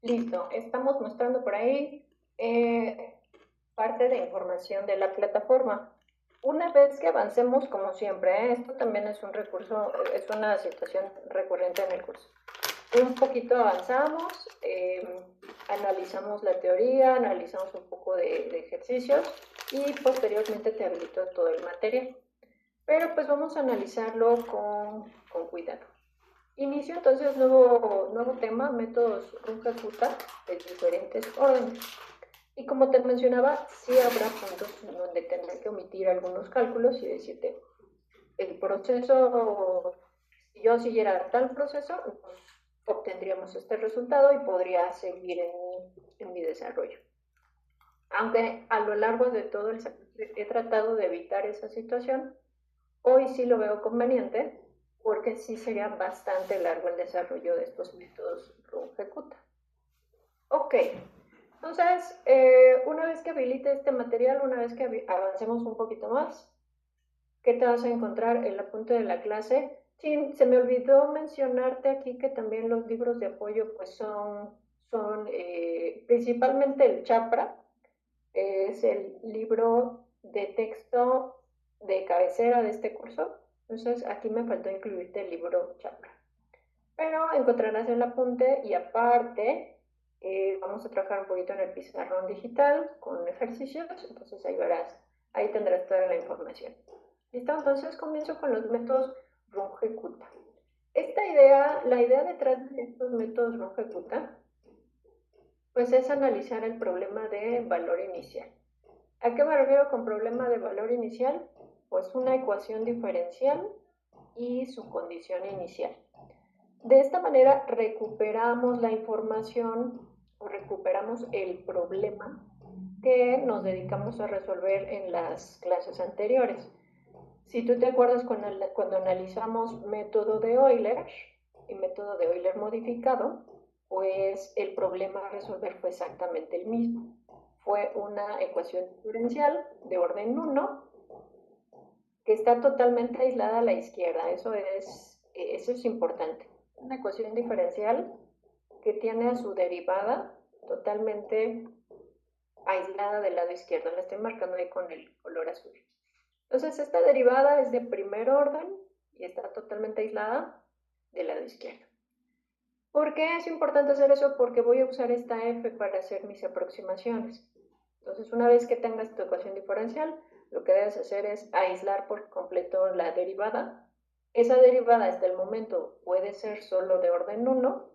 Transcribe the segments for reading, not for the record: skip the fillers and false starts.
Listo, estamos mostrando por ahí parte de información de la plataforma. Una vez que avancemos, como siempre, esto también es un recurso, es una situación recurrente en el curso. Un poquito avanzamos, analizamos la teoría, analizamos un poco de ejercicios y posteriormente te habilito todo el material. Pero pues vamos a analizarlo con cuidado. Inicio entonces nuevo tema, métodos Runge-Kutta de diferentes órdenes. Y como te mencionaba, sí habrá puntos en donde tendré que omitir algunos cálculos y decirte, el proceso, si yo siguiera tal proceso, pues, obtendríamos este resultado y podría seguir en mi desarrollo. Aunque a lo largo de todo el semestre he tratado de evitar esa situación, hoy sí lo veo conveniente porque sí sería bastante largo el desarrollo de estos métodos Runge-Kutta. Ok, entonces, una vez que habilite este material, una vez que avancemos un poquito más, ¿qué te vas a encontrar en el apunte de la clase? Sí, se me olvidó mencionarte aquí que también los libros de apoyo pues son principalmente el Chapra, es el libro de texto de cabecera de este curso. Entonces aquí me faltó incluirte el libro Chapra. Pero encontrarás el apunte y aparte vamos a trabajar un poquito en el pizarrón digital con ejercicios. Entonces ahí verás, ahí tendrás toda la información. ¿Listo? Entonces comienzo con los métodos Runge-Kutta. La idea detrás de estos métodos Runge-Kutta pues es analizar el problema de valor inicial. ¿A qué me refiero con problema de valor inicial? Pues una ecuación diferencial y su condición inicial. De esta manera recuperamos la información o recuperamos el problema que nos dedicamos a resolver en las clases anteriores. Si tú te acuerdas cuando analizamos método de Euler y método de Euler modificado, pues el problema a resolver fue exactamente el mismo. Fue una ecuación diferencial de orden 1 que está totalmente aislada a la izquierda. Eso es importante. Una ecuación diferencial que tiene a su derivada totalmente aislada del lado izquierdo. La estoy marcando ahí con el color azul. Entonces, esta derivada es de primer orden y está totalmente aislada del lado izquierdo. ¿Por qué es importante hacer eso? Porque voy a usar esta f para hacer mis aproximaciones. Entonces, una vez que tengas tu ecuación diferencial, lo que debes hacer es aislar por completo la derivada. Esa derivada hasta el momento puede ser solo de orden 1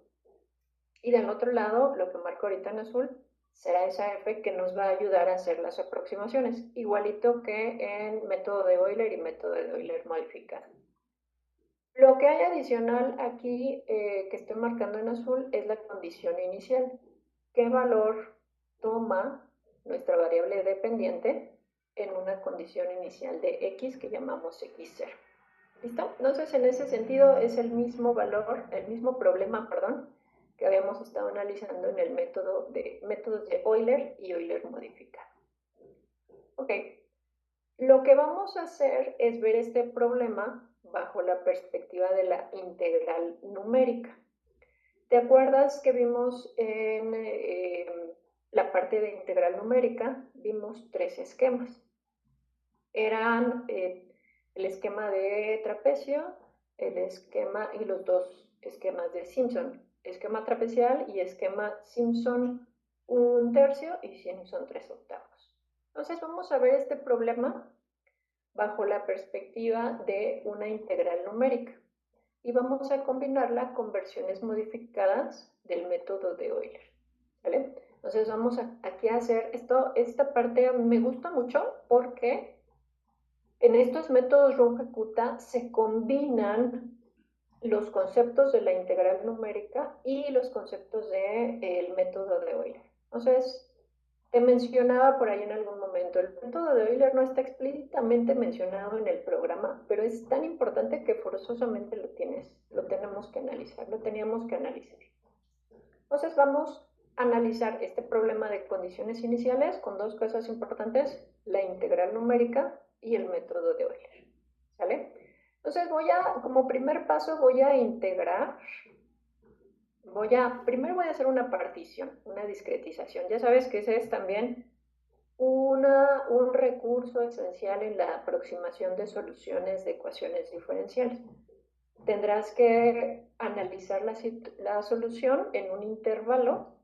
y del otro lado, lo que marco ahorita en azul, será esa f que nos va a ayudar a hacer las aproximaciones, igualito que en método de Euler y método de Euler modificado. Lo que hay adicional aquí que estoy marcando en azul es la condición inicial. ¿Qué valor toma nuestra variable dependiente en una condición inicial de x que llamamos x0? ¿Listo? Entonces, en ese sentido, es el mismo valor, el mismo problema, perdón, que habíamos estado analizando en el métodos de Euler y Euler modificado. Ok, lo que vamos a hacer es ver este problema bajo la perspectiva de la integral numérica. ¿Te acuerdas que vimos en la parte de integral numérica? Vimos tres esquemas. Eran el esquema de trapecio, el esquema y los dos esquemas de Simpson. Esquema trapecial y esquema Simpson 1/3 y Simpson 3/8. Entonces vamos a ver este problema bajo la perspectiva de una integral numérica y vamos a combinarla con versiones modificadas del método de Euler. ¿Vale? Entonces vamos aquí a hacer esto. Esta parte me gusta mucho porque en estos métodos Runge-Kutta se combinan los conceptos de la integral numérica y los conceptos del método de Euler. Entonces, te mencionaba por ahí en algún momento, el método de Euler no está explícitamente mencionado en el programa, pero es tan importante que forzosamente lo tenemos que analizar, lo teníamos que analizar. Entonces vamos a analizar este problema de condiciones iniciales con dos cosas importantes, la integral numérica y el método de Euler. ¿Sale? Entonces como primer paso voy a integrar primero voy a hacer una partición, una discretización. Ya sabes que ese es también un recurso esencial en la aproximación de soluciones de ecuaciones diferenciales. Tendrás que analizar la solución en un intervalo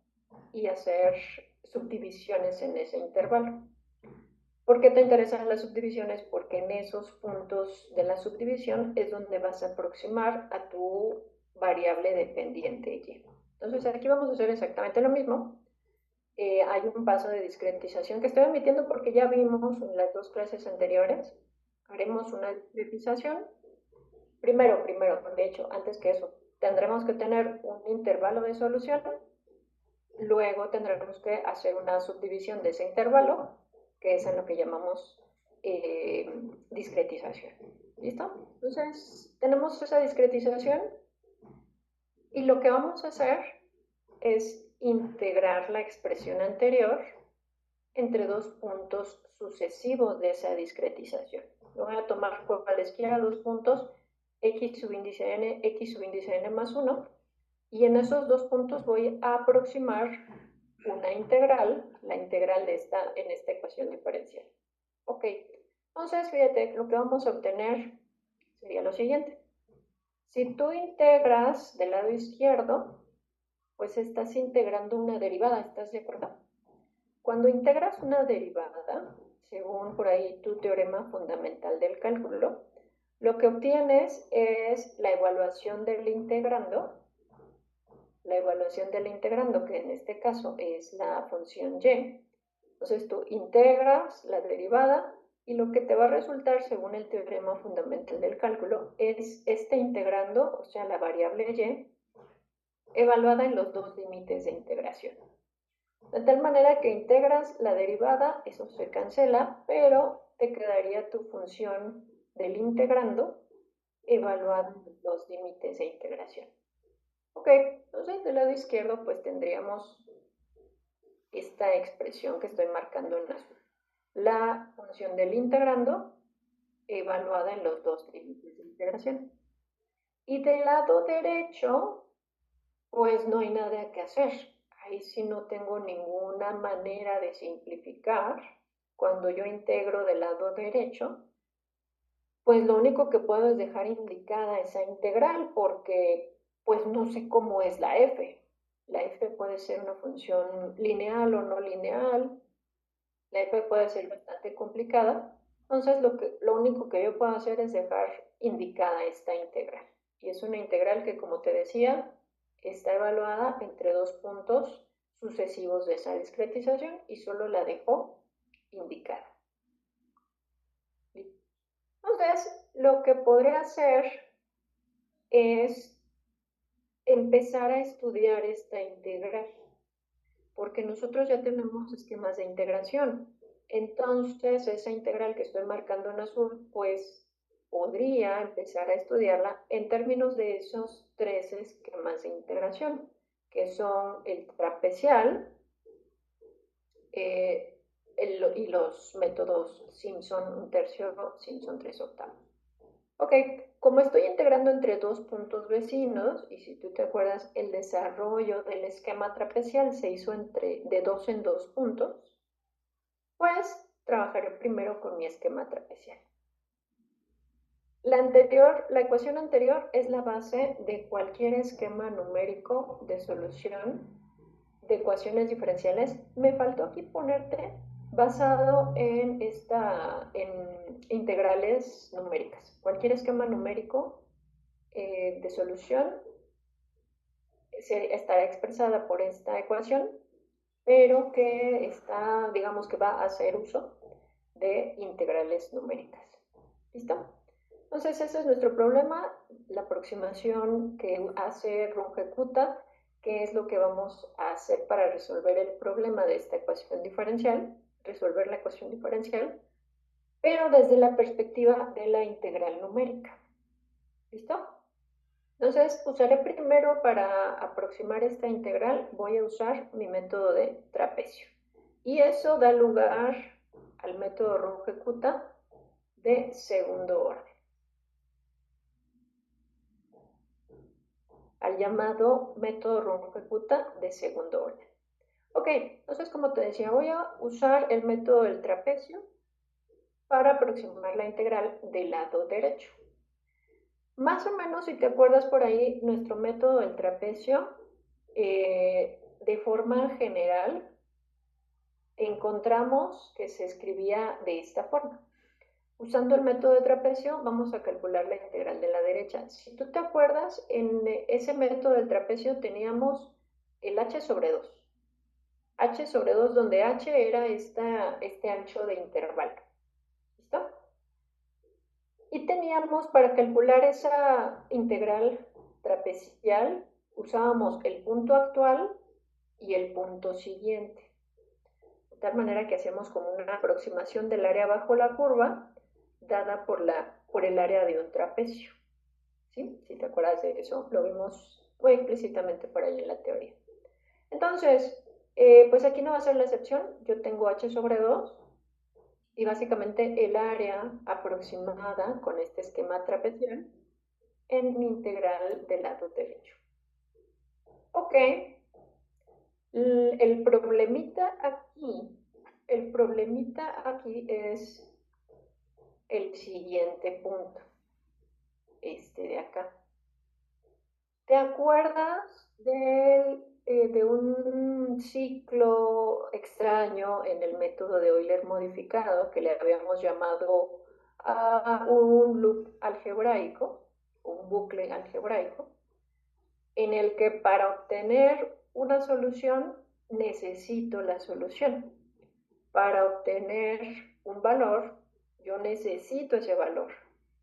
y hacer subdivisiones en ese intervalo. ¿Por qué te interesan las subdivisiones? Porque en esos puntos de la subdivisión es donde vas a aproximar a tu variable dependiente y. Entonces aquí vamos a hacer exactamente lo mismo. Hay un paso de discretización que estoy omitiendo porque ya vimos en las dos clases anteriores. Haremos una discretización. Primero, de hecho, antes que eso, tendremos que tener un intervalo de solución. Luego tendremos que hacer una subdivisión de ese intervalo, que es en lo que llamamos discretización. ¿Listo? Entonces, tenemos esa discretización y lo que vamos a hacer es integrar la expresión anterior entre dos puntos sucesivos de esa discretización. Yo voy a tomar cualesquiera dos puntos, x subíndice n más 1, y en esos dos puntos voy a aproximar una integral, la integral en esta ecuación diferencial. Ok, entonces fíjate, lo que vamos a obtener sería lo siguiente. Si tú integras del lado izquierdo, pues estás integrando una derivada, ¿estás de acuerdo? Cuando integras una derivada, según por ahí tu teorema fundamental del cálculo, lo que obtienes es la evaluación del integrando, que en este caso es la función y. Entonces tú integras la derivada y lo que te va a resultar según el teorema fundamental del cálculo es este integrando, o sea, la variable y, evaluada en los dos límites de integración. De tal manera que integras la derivada, eso se cancela, pero te quedaría tu función del integrando evaluada en los dos límites de integración. Ok, entonces del lado izquierdo pues tendríamos esta expresión que estoy marcando en azul. La función del integrando evaluada en los dos límites de integración. Y del lado derecho, pues no hay nada que hacer. Ahí sí no tengo ninguna manera de simplificar. Cuando yo integro del lado derecho, pues lo único que puedo es dejar indicada esa integral porque pues no sé cómo es la f. La f puede ser una función lineal o no lineal. La f puede ser bastante complicada. Entonces lo único que yo puedo hacer es dejar indicada esta integral. Y es una integral que, como te decía, está evaluada entre dos puntos sucesivos de esa discretización y solo la dejo indicada. Entonces, lo que podré hacer es empezar a estudiar esta integral, porque nosotros ya tenemos esquemas de integración. Entonces, esa integral que estoy marcando en azul, pues podría empezar a estudiarla en términos de esos tres esquemas de integración, que son el trapecial y los métodos Simpson 1/3, Simpson 3/8. Ok, como estoy integrando entre dos puntos vecinos, y si tú te acuerdas, el desarrollo del esquema trapecial se hizo de dos en dos puntos, pues trabajaré primero con mi esquema trapecial. La ecuación anterior es la base de cualquier esquema numérico de solución de ecuaciones diferenciales. Me faltó aquí ponerte basado en integrales numéricas. Cualquier esquema numérico de solución estará expresada por esta ecuación, pero que digamos que va a hacer uso de integrales numéricas. ¿Listo? Entonces ese es nuestro problema, la aproximación que hace Runge-Kutta, que es lo que vamos a hacer para resolver el problema de esta ecuación diferencial, resolver la ecuación diferencial, pero desde la perspectiva de la integral numérica. ¿Listo? Entonces, usaré primero para aproximar esta integral, voy a usar mi método de trapecio. Y eso da lugar al método Runge-Kutta de segundo orden. al llamado método Runge-Kutta de segundo orden. Ok, entonces como te decía, voy a usar el método del trapecio para aproximar la integral del lado derecho. Más o menos, si te acuerdas por ahí, nuestro método del trapecio, de forma general, encontramos que se escribía de esta forma. Usando el método de trapecio, vamos a calcular la integral de la derecha. Si tú te acuerdas, en ese método del trapecio teníamos el h sobre 2. H sobre 2, donde h era este ancho de intervalo. ¿Listo? Y teníamos, para calcular esa integral trapecial, usábamos el punto actual y el punto siguiente. De tal manera que hacíamos como una aproximación del área bajo la curva, dada por el área de un trapecio. ¿Sí? Si te acuerdas de eso, lo vimos muy explícitamente por ahí en la teoría. Entonces, pues aquí no va a ser la excepción. Yo tengo h sobre 2 y básicamente el área aproximada con este esquema trapecial en mi integral del lado derecho. Ok, el problemita aquí es el siguiente punto, este de acá. ¿Te acuerdas de un ciclo extraño en el método de Euler modificado que le habíamos llamado a un loop algebraico, un bucle algebraico, en el que para obtener una solución necesito la solución? Para obtener un valor, yo necesito ese valor.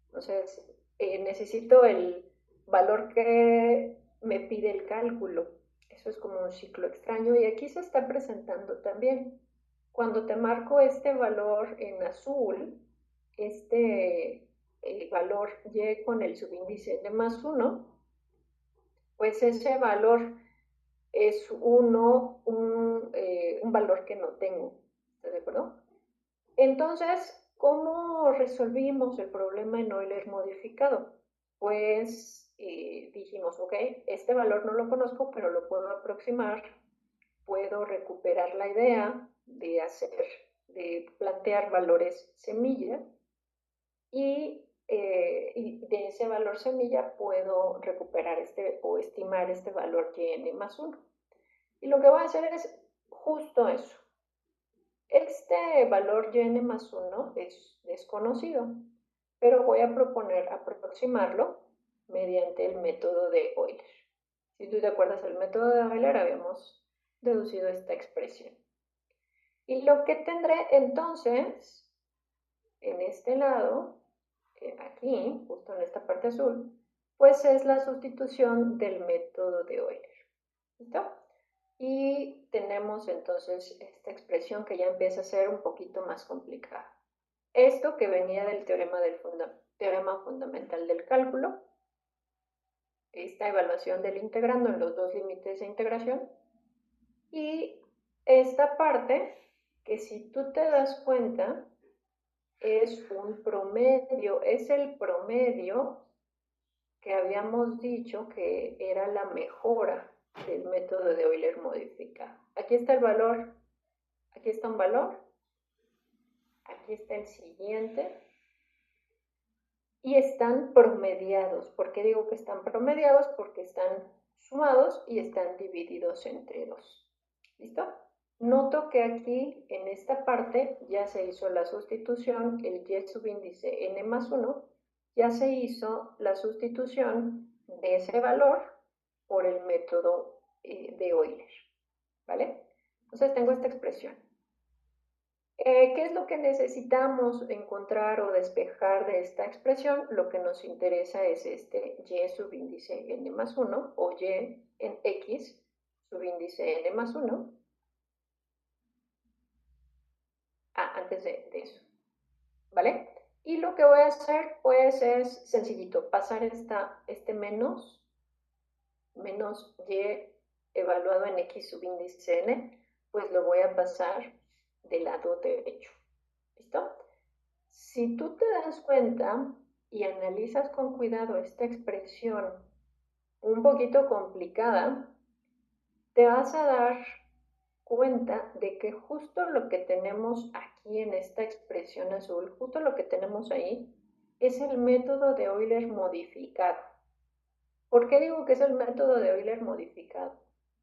Entonces, necesito el valor que me pide el cálculo. Eso es como un ciclo extraño y aquí se está presentando también. Cuando te marco este valor en azul, este valor y con el subíndice n más 1, pues ese valor es un valor que no tengo. ¿Estás de acuerdo? Entonces, ¿cómo resolvimos el problema en Euler modificado? Pues dijimos, ok, este valor no lo conozco, pero lo puedo aproximar, puedo recuperar la idea de plantear valores semilla y de ese valor semilla puedo recuperar o estimar este valor yn más 1. Y lo que voy a hacer es justo eso. Este valor yn más 1 es desconocido, pero voy a proponer aproximarlo mediante el método de Euler. Si tú te acuerdas del método de Euler, habíamos deducido esta expresión. Y lo que tendré entonces, en este lado, aquí, justo en esta parte azul, pues es la sustitución del método de Euler. ¿Listo? Y tenemos entonces esta expresión que ya empieza a ser un poquito más complicada. Esto que venía del teorema fundamental del cálculo, esta evaluación del integrando en los dos límites de integración, y esta parte que, si tú te das cuenta, es un promedio, es el promedio que habíamos dicho que era la mejora del método de Euler modificado. Aquí está el valor, aquí está un valor, aquí está el siguiente, y están promediados. ¿Por qué digo que están promediados? Porque están sumados y están divididos entre 2. ¿Listo? Noto que aquí, en esta parte, ya se hizo la sustitución, el y subíndice n más 1, ya se hizo la sustitución de ese valor por el método de Euler, ¿vale? Entonces tengo esta expresión. ¿Qué es lo que necesitamos encontrar o despejar de esta expresión? Lo que nos interesa es este y subíndice n más 1 o y en x subíndice n más 1. Antes de eso, ¿vale? Y lo que voy a hacer, pues, es sencillito, pasar este menos y evaluado en x subíndice n, pues lo voy a pasar del lado derecho. ¿Listo? Si tú te das cuenta y analizas con cuidado esta expresión un poquito complicada, te vas a dar cuenta de que justo lo que tenemos aquí en esta expresión azul, justo lo que tenemos ahí, es el método de Euler modificado. ¿Por qué digo que es el método de Euler modificado?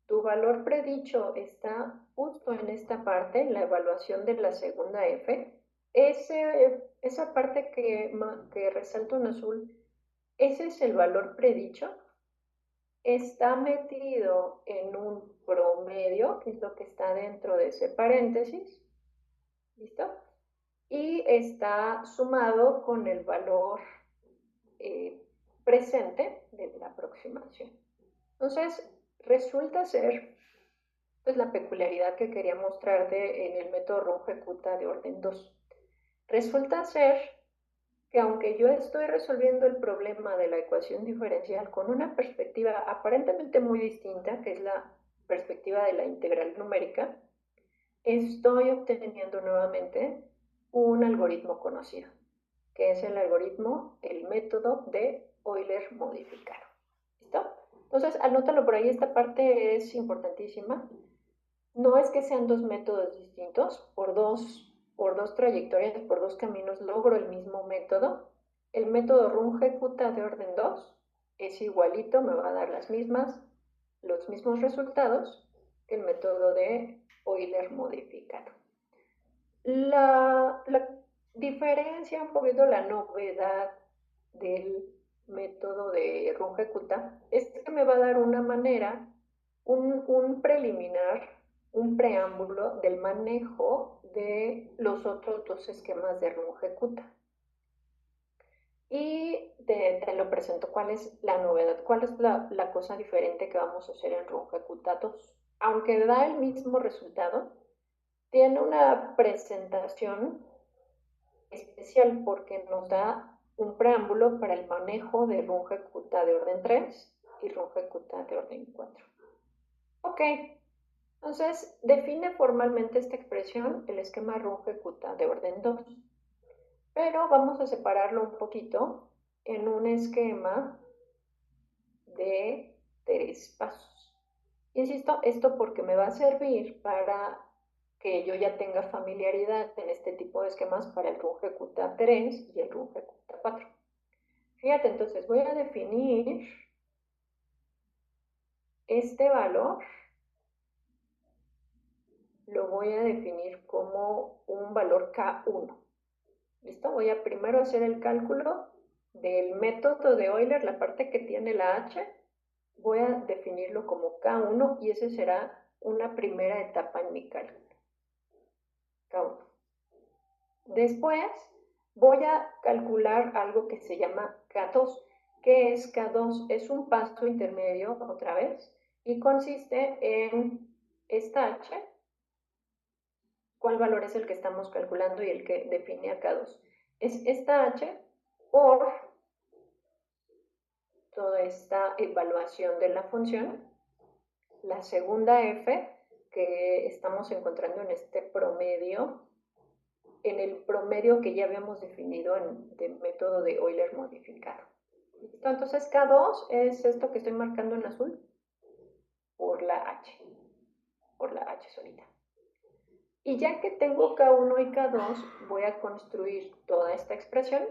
Tu valor predicho está justo en esta parte, en la evaluación de la segunda F. Esa parte que resalto en azul, ese es el valor predicho. Está metido en un promedio, que es lo que está dentro de ese paréntesis. ¿Listo? Y está sumado con el valor presente de la aproximación. Entonces, resulta ser, pues, la peculiaridad que quería mostrarte en el método Runge-Kutta de orden 2. Resulta ser que aunque yo estoy resolviendo el problema de la ecuación diferencial con una perspectiva aparentemente muy distinta, que es la perspectiva de la integral numérica, estoy obteniendo nuevamente un algoritmo conocido, que es el algoritmo, el método de Euler modificado. ¿Listo? Entonces, anótalo por ahí, esta parte es importantísima. No es que sean dos métodos distintos, por dos trayectorias, por dos caminos logro el mismo método. El método Runge-Kutta de orden 2 es igualito, me va a dar los mismos resultados que el método de Euler modificado. La diferencia, un poquito la novedad del método de Runge-Kutta es que me va a dar una manera, un preliminar, un preámbulo del manejo de los otros dos esquemas de Runge-Kutta. Y te lo presento, cuál es la novedad, cuál es la cosa diferente que vamos a hacer en Runge-Kutta 2. Aunque da el mismo resultado, tiene una presentación especial porque nos da un preámbulo para el manejo de Runge-Kutta de orden 3 y Runge-Kutta de orden 4. Ok, entonces define formalmente esta expresión el esquema Runge-Kutta de orden 2, pero vamos a separarlo un poquito en un esquema de 3 pasos. Insisto, esto porque me va a servir para que yo ya tenga familiaridad en este tipo de esquemas para el Runge-Kutta 3 y el Runge-Kutta 4. Fíjate, entonces voy a definir este valor, lo voy a definir como un valor K1. ¿Listo? Voy a primero hacer el cálculo del método de Euler, la parte que tiene la H, voy a definirlo como K1 y ese será una primera etapa en mi cálculo. K1. Después voy a calcular algo que se llama K2. ¿Qué es K2? Es un paso intermedio, otra vez, y consiste en esta H. ¿Cuál valor es el que estamos calculando y el que define a K2? Es esta H por toda esta evaluación de la función. La segunda F que estamos encontrando en este promedio, en el promedio que ya habíamos definido en el método de Euler modificado. ¿Listo? Entonces K2 es esto que estoy marcando en azul por la H solita. Y ya que tengo K1 y K2, voy a construir toda esta expresión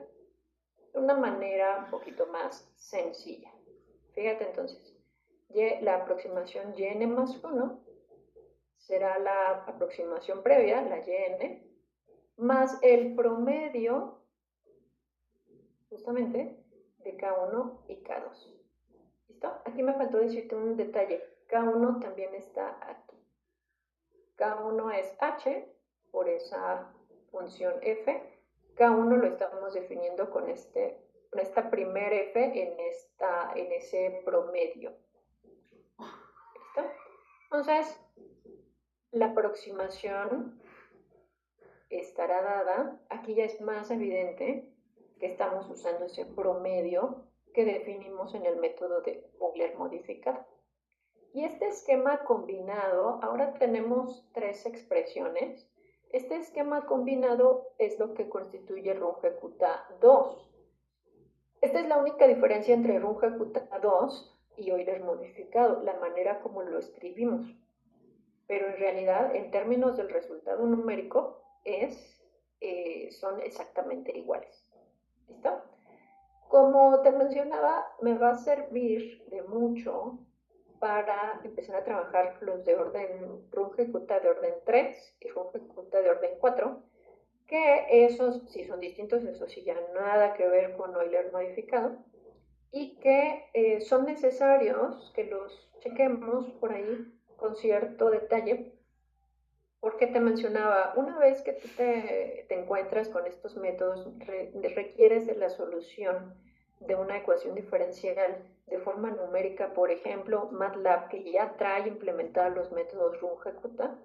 de una manera un poquito más sencilla. Fíjate entonces, la aproximación yn más 1 será la aproximación previa, la yn, más el promedio, justamente, de K1 y K2. ¿Listo? Aquí me faltó decirte un detalle. K1 también está aquí. K1 es H por esa función F. K1 lo estamos definiendo con esta primer F en ese promedio. ¿Listo? Entonces, la aproximación estará dada. Aquí ya es más evidente que estamos usando ese promedio que definimos en el método de Euler modificado. Y este esquema combinado, ahora tenemos tres expresiones. Este esquema combinado es lo que constituye Runge-Kutta 2. Esta es la única diferencia entre Runge-Kutta 2 y Euler modificado, la manera como lo escribimos. Pero en realidad, en términos del resultado numérico, son exactamente iguales. ¿Listo? Como te mencionaba, me va a servir de mucho para empezar a trabajar los de orden Runge-Kutta de orden 3 y Runge-Kutta de orden 4, que esos sí son distintos, eso sí ya nada que ver con Euler modificado, y que son necesarios que los chequemos por ahí con cierto detalle, porque te mencionaba, una vez que tú te encuentras con estos métodos, requieres de la solución de una ecuación diferencial de forma numérica, por ejemplo, MATLAB, que ya trae implementados los métodos Runge-Kutta,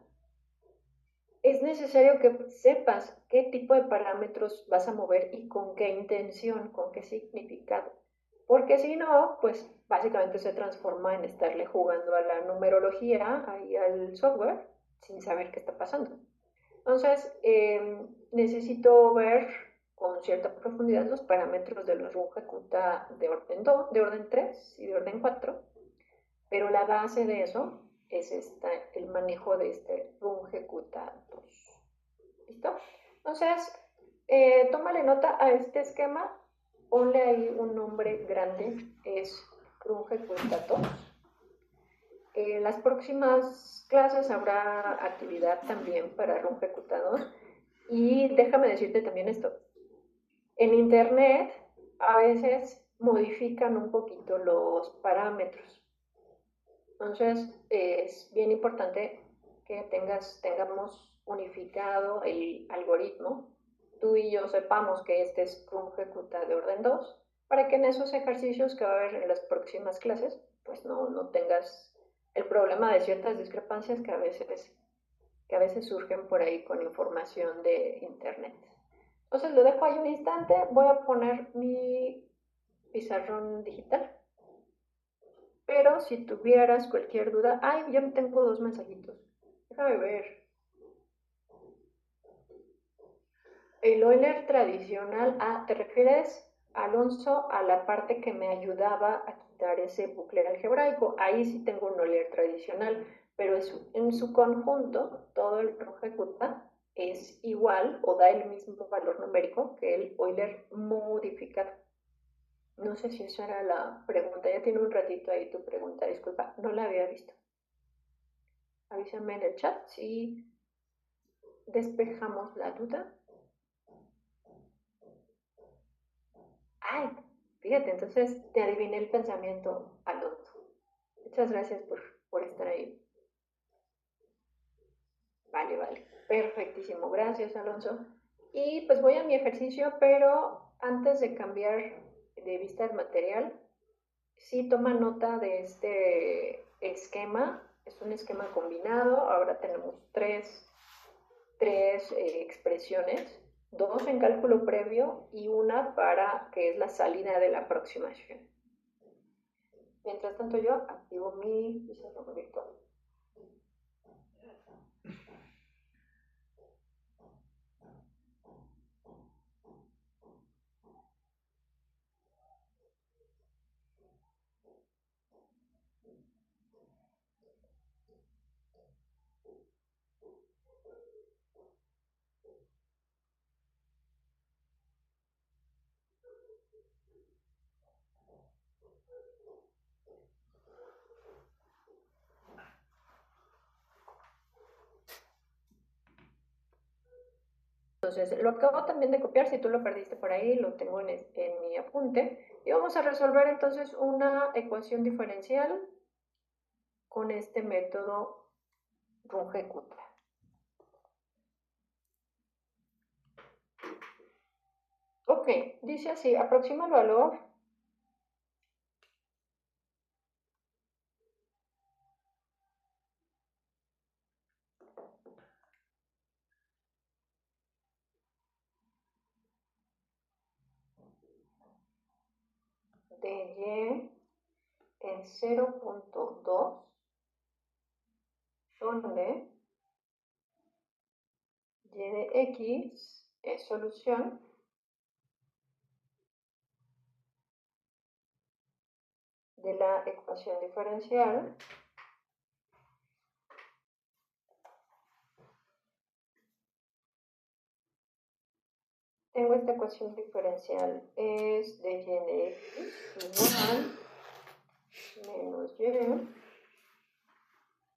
es necesario que sepas qué tipo de parámetros vas a mover y con qué intención, con qué significado. Porque si no, pues básicamente se transforma en estarle jugando a la numerología, ahí al software, sin saber qué está pasando. Entonces, necesito ver con cierta profundidad los parámetros de los Runge-Kutta de orden 2, de orden 3 y de orden 4, pero la base de eso es el manejo de este Runge-Kutta 2. ¿Listo? Entonces, tómale nota a este esquema, ponle ahí un nombre grande, es Runge-Kutta 2. En las próximas clases habrá actividad también para Runge-Kutta 2. Y déjame decirte también esto. En Internet a veces modifican un poquito los parámetros. Entonces es bien importante que tengamos unificado el algoritmo. Tú y yo sepamos que este es Runge-Kutta de orden 2, para que en esos ejercicios que va a haber en las próximas clases, pues no tengas el problema de ciertas discrepancias que a veces surgen por ahí con información de internet. Entonces lo dejo ahí un instante, voy a poner mi pizarrón digital, pero si tuvieras cualquier duda, ay, ya tengo dos mensajitos, déjame ver. El Euler tradicional, ¿te refieres, Alonso, a la parte que me ayudaba a quitar ese bucle algebraico? Ahí sí tengo un Euler tradicional, pero en su conjunto, todo el Runge-Kutta es igual o da el mismo valor numérico que el Euler modificado. No sé si esa era la pregunta, ya tiene un ratito ahí tu pregunta, disculpa, no la había visto. Avísame en el chat si despejamos la duda. Ay, fíjate, entonces te adiviné el pensamiento, Alonso. Muchas gracias por estar ahí. Vale, vale. Perfectísimo. Gracias, Alonso. Y pues voy a mi ejercicio, pero antes de cambiar de vista el material, sí toma nota de este esquema. Es un esquema combinado. Ahora tenemos tres expresiones, dos en cálculo previo y una para que es la salida de la aproximación. Mientras tanto yo activo mi pizarrón virtual. Entonces, lo acabo también de copiar, si tú lo perdiste por ahí, lo tengo en mi apunte. Y vamos a resolver entonces una ecuación diferencial con este método Runge-Kutta. Ok, dice así, aproxima el valor de y en 0.2, donde y de x es solución de la ecuación diferencial. Tengo esta ecuación diferencial, es de y de x igual menos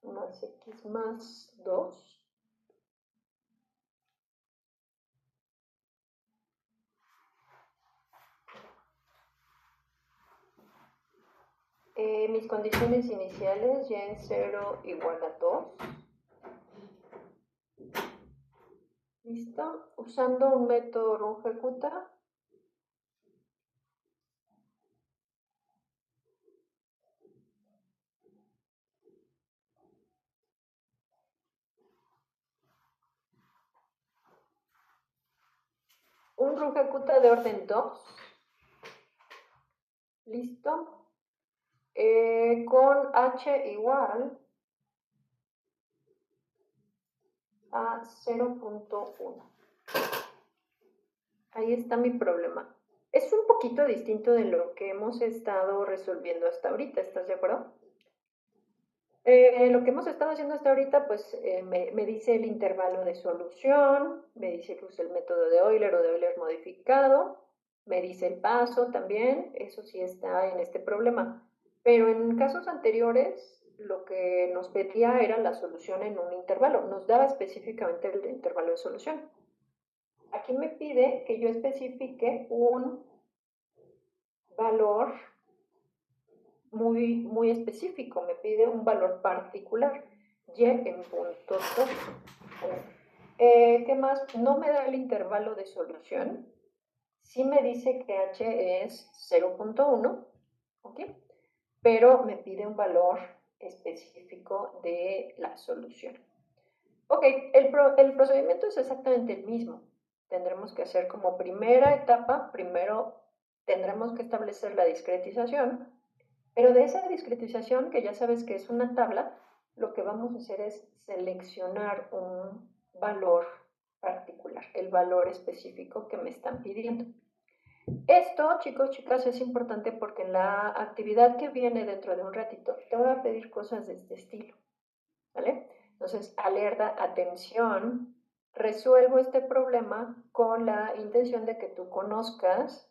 y más x más 2 mis condiciones iniciales, y en 0 igual a 2. ¿Listo? Usando un método Runge-Kutta. Un Runge-Kutta de orden 2. ¿Listo? Con h igual a 0.1. Ahí está mi problema. Es un poquito distinto de lo que hemos estado resolviendo hasta ahorita, ¿estás de acuerdo? Lo que hemos estado haciendo hasta ahorita, pues me dice el intervalo de solución, me dice que use el método de Euler o de Euler modificado, me dice el paso también, eso sí está en este problema. Pero en casos anteriores, lo que nos pedía era la solución en un intervalo, nos daba específicamente el intervalo de solución. Aquí me pide que yo especifique un valor muy específico, me pide un valor particular, y en punto 2. ¿Qué más? No me da el intervalo de solución, sí me dice que h es 0.1, ¿ok? Pero me pide un valor específico de la solución. Ok, el procedimiento es exactamente el mismo. Tendremos que hacer como primera etapa, primero tendremos que establecer la discretización, pero de esa discretización, que ya sabes que es una tabla, lo que vamos a hacer es seleccionar un valor particular, el valor específico que me están pidiendo. Esto, chicos, chicas, es importante porque en la actividad que viene dentro de un ratito te voy a pedir cosas de este estilo, ¿vale? Entonces, alerta, atención, resuelvo este problema con la intención de que tú conozcas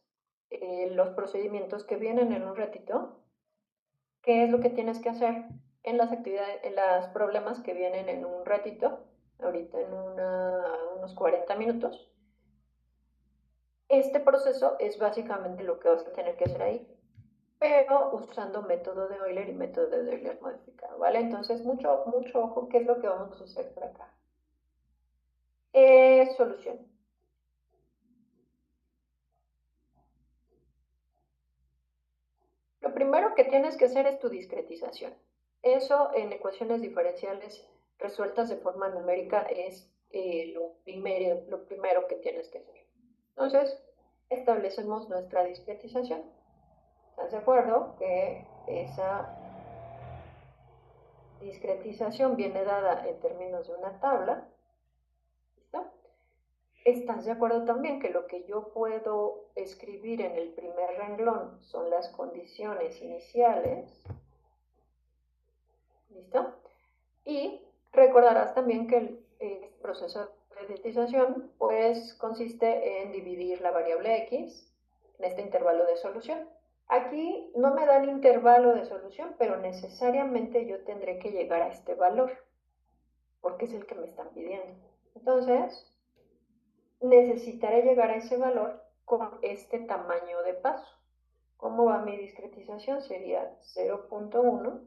los procedimientos que vienen en un ratito. ¿Qué es lo que tienes que hacer en las actividades, en los problemas que vienen en un ratito, ahorita en unos 40 minutos? Este proceso es básicamente lo que vas a tener que hacer ahí, pero usando método de Euler y método de Euler modificado, ¿vale? Entonces, mucho ojo, ¿qué es lo que vamos a hacer por acá? Solución. Lo primero que tienes que hacer es tu discretización. Eso en ecuaciones diferenciales resueltas de forma numérica es lo primero que tienes que hacer. Entonces, establecemos nuestra discretización. ¿Estás de acuerdo? Que esa discretización viene dada en términos de una tabla. ¿Listo? ¿Estás de acuerdo también que lo que yo puedo escribir en el primer renglón son las condiciones iniciales? ¿Listo? Y recordarás también que el proceso de discretización pues consiste en dividir la variable x en este intervalo de solución. Aquí no me dan intervalo de solución, pero necesariamente yo tendré que llegar a este valor, porque es el que me están pidiendo. Entonces, necesitaré llegar a ese valor con este tamaño de paso. ¿Cómo va mi discretización? Sería 0.1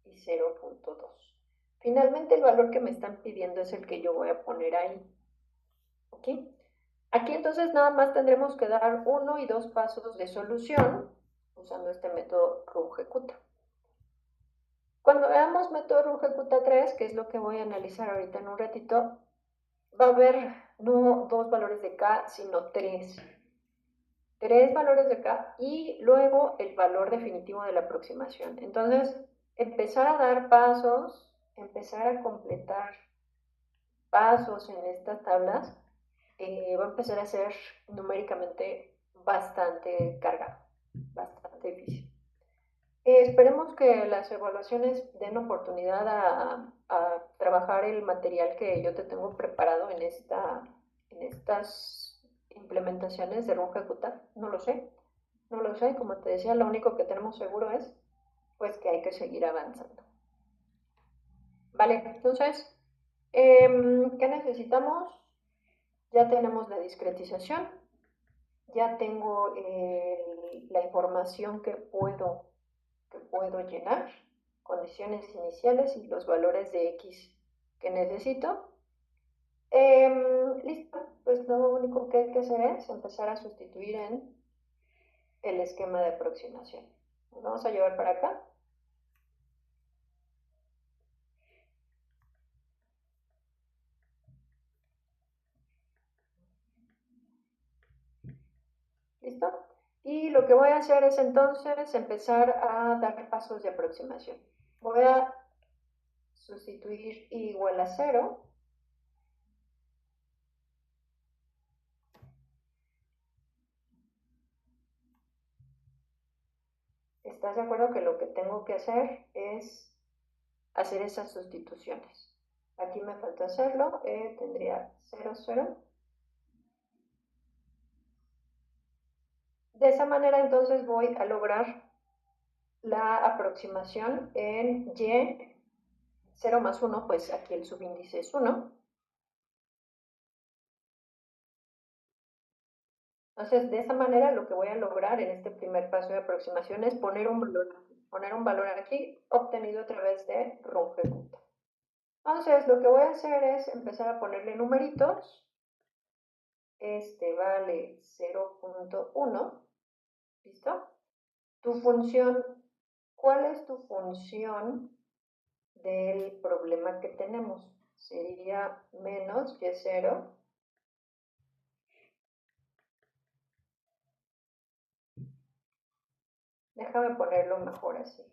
y 0.2. Finalmente, el valor que me están pidiendo es el que yo voy a poner ahí. ¿Ok? Aquí entonces nada más tendremos que dar 1 y 2 pasos de solución usando este método Runge-Kutta. Cuando veamos método Runge-Kutta 3, que es lo que voy a analizar ahorita en un ratito, va a haber no 2 valores de K, sino 3. 3 valores de K y luego el valor definitivo de la aproximación. Entonces, empezar a dar pasos, empezar a completar pasos en estas tablas, va a empezar a ser numéricamente bastante cargado, bastante. bastante difícil. Esperemos que las evaluaciones den oportunidad a trabajar el material que yo te tengo preparado en estas implementaciones de Run Ejecuta. No lo sé, no lo sé. Como te decía, lo único que tenemos seguro es pues que hay que seguir avanzando. Vale, entonces, ¿qué necesitamos? Ya tenemos la discretización, ya tengo la información que puedo llenar, condiciones iniciales y los valores de X que necesito. Listo, pues lo único que hay que hacer es empezar a sustituir en el esquema de aproximación. Nos vamos a llevar para acá. ¿Listo? Y lo que voy a hacer es entonces empezar a dar pasos de aproximación. Voy a sustituir igual a 0. ¿Estás de acuerdo que lo que tengo que hacer es hacer esas sustituciones? Aquí me falta hacerlo, tendría 0, 0. De esa manera entonces voy a lograr la aproximación en y 0 más 1, pues aquí el subíndice es 1. Entonces, de esa manera lo que voy a lograr en este primer paso de aproximación es poner un valor aquí obtenido a través de Run Ejecuta. Entonces, lo que voy a hacer es empezar a ponerle numeritos. Este vale 0.1. ¿Listo? Tu función, ¿cuál es tu función del problema que tenemos? Sería menos y0. Déjame ponerlo mejor así.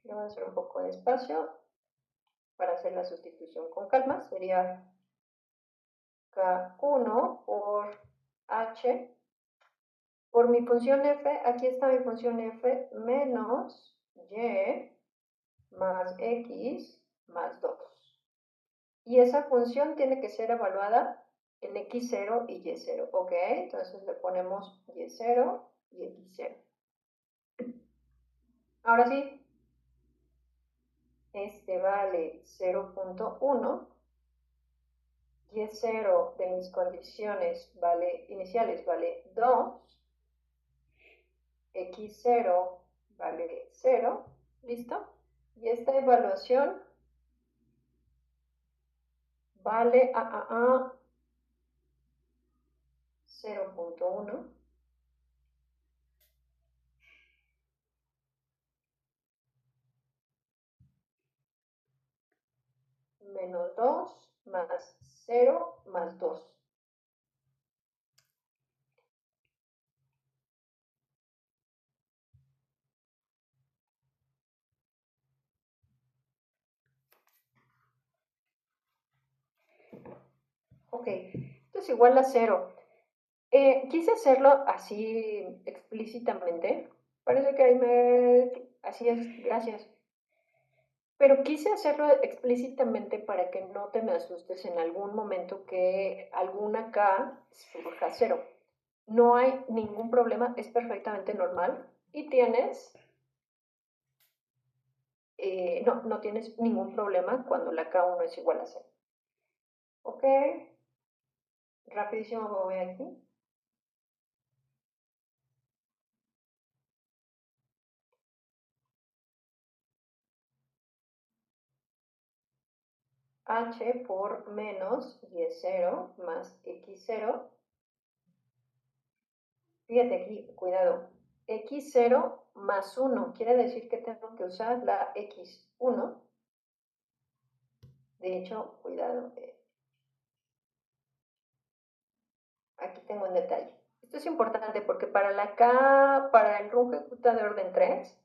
Le voy a hacer un poco de espacio para hacer la sustitución con calma. Sería K1 por H por mi función f. Aquí está mi función f menos y más x más 2. Y esa función tiene que ser evaluada en x0 y y0. ¿Ok? Entonces le ponemos y0 y x0. Ahora sí, este vale 0.1. y0 de mis condiciones iniciales vale 2. x0 vale 0. ¿Listo? Y esta evaluación vale 0.1 menos 2 más 0 más 2. Ok, esto es igual a 0. Quise hacerlo así explícitamente. Parece que ahí Así es, gracias. Pero quise hacerlo explícitamente para que no te me asustes en algún momento que alguna K surja 0. No hay ningún problema, es perfectamente normal. Y no tienes ningún problema cuando la K1 es igual a 0. Ok, rapidísimo me voy aquí. H por menos y0 más x0. Fíjate aquí, cuidado. x0 más 1 quiere decir que tengo que usar la x1. De hecho, cuidado. Aquí tengo un detalle. Esto es importante porque para el Run Ejecuta de orden 3,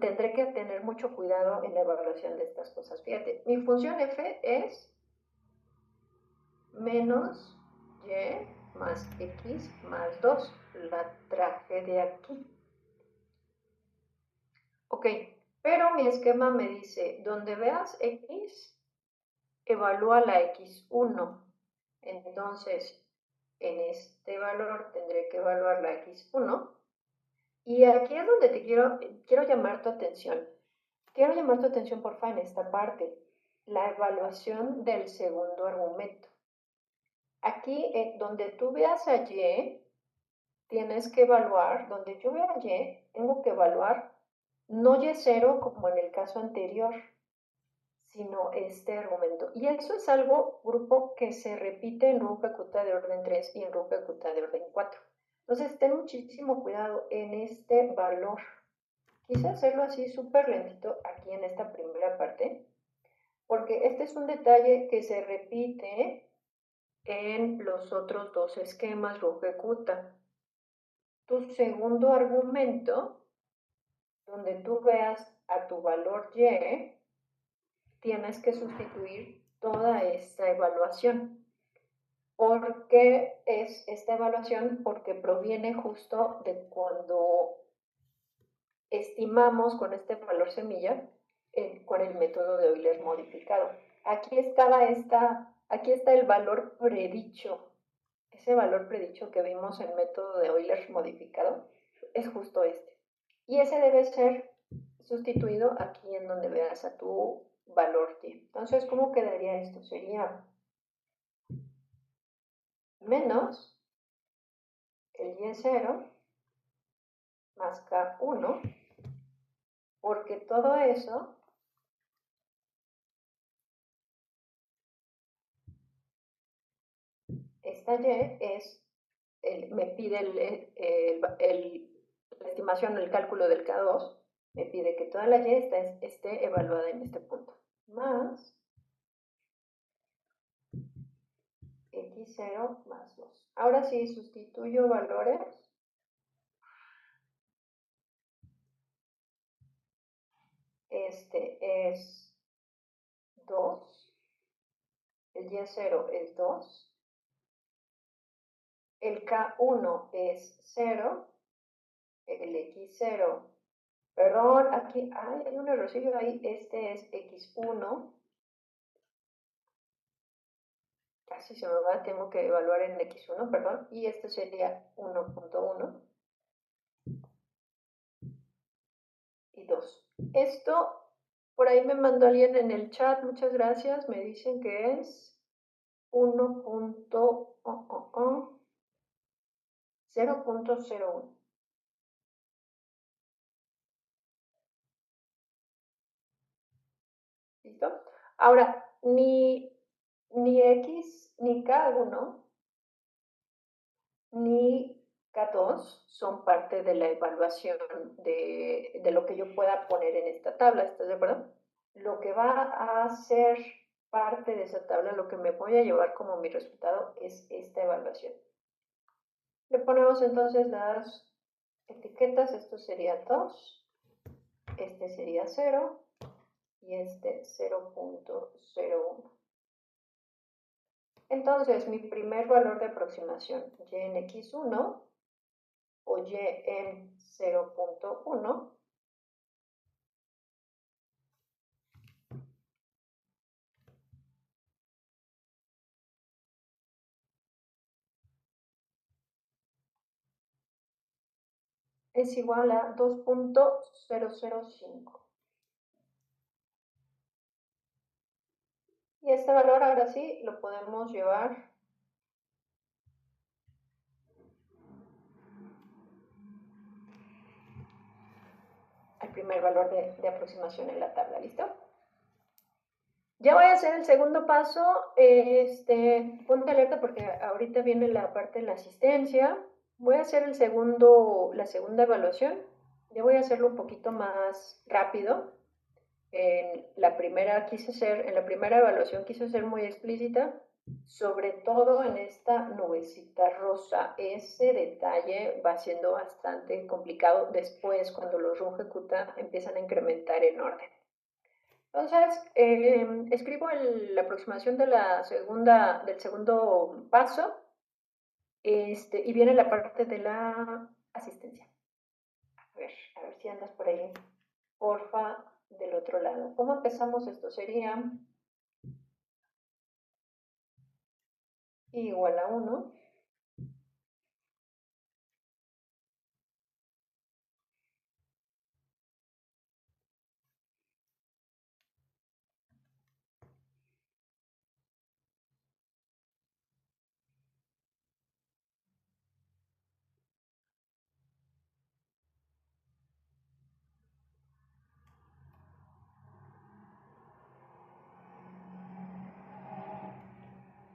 tendré que tener mucho cuidado en la evaluación de estas cosas. Fíjate, mi función f es menos y más x más 2. La traje de aquí. Ok, pero mi esquema me dice, donde veas x, evalúa la x1. Entonces, en este valor tendré que evaluar la x1. Y aquí es donde quiero llamar tu atención. Quiero llamar tu atención, porfa, en esta parte. La evaluación del segundo argumento. Aquí, donde tú veas a y, tienes que evaluar, donde yo vea y, tengo que evaluar no y0 como en el caso anterior, sino este argumento. Y eso es algo, grupo, que se repite en RUM ejecuta de orden 3 y en RUM ejecuta de orden 4. Entonces, ten muchísimo cuidado en este valor. Quise hacerlo así súper lentito aquí en esta primera parte, porque este es un detalle que se repite en los otros dos esquemas RUM ejecuta. Tu segundo argumento, donde tú veas a tu valor y, tienes que sustituir toda esta evaluación. ¿Por qué es esta evaluación? Porque proviene justo de cuando estimamos con este valor semilla con el método de Euler modificado. Aquí está el valor predicho. Ese valor predicho que vimos en el método de Euler modificado es justo este. Y ese debe ser sustituido aquí en donde veas a tu valor y. Entonces, ¿cómo quedaría esto? Sería menos el y0 más k1, porque todo eso esta y me pide la estimación, el cálculo del K2, me pide que toda la y esté evaluada en este punto, más x0 más 2. Ahora sí, sustituyo valores. Este es 2, el y0 es 2, el K1 es 0, el x0, perdón, aquí hay un errorcillo ahí, este es x1, casi se me va, tengo que evaluar en x1, perdón, y este sería 1.1 y 2. Esto, por ahí me mandó alguien en el chat, muchas gracias, me dicen que es 0.01. ¿Listo? Ahora, ni X, ni K1, ni K2 son parte de la evaluación de lo que yo pueda poner en esta tabla, ¿estás de acuerdo? Lo que va a ser parte de esa tabla, lo que me voy a llevar como mi resultado es esta evaluación. Le ponemos entonces las etiquetas, esto sería 2, este sería 0 y este 0.01. Entonces, mi primer valor de aproximación, y en x1 o y en 0.1, es igual a 2.005. Y este valor ahora sí lo podemos llevar al primer valor de aproximación en la tabla, ¿listo? Ya voy a hacer el segundo paso, ponte alerta porque ahorita viene la parte de la asistencia. Voy a hacer la segunda evaluación. Ya voy a hacerlo un poquito más rápido. En la primera evaluación quise ser muy explícita, sobre todo en esta nubecita rosa. Ese detalle va siendo bastante complicado después cuando los RUN ejecuta empiezan a incrementar en orden. Entonces, escribo la aproximación del segundo paso Y viene la parte de la asistencia. A ver si andas por ahí. Porfa, del otro lado. ¿Cómo empezamos esto? Sería igual a 1.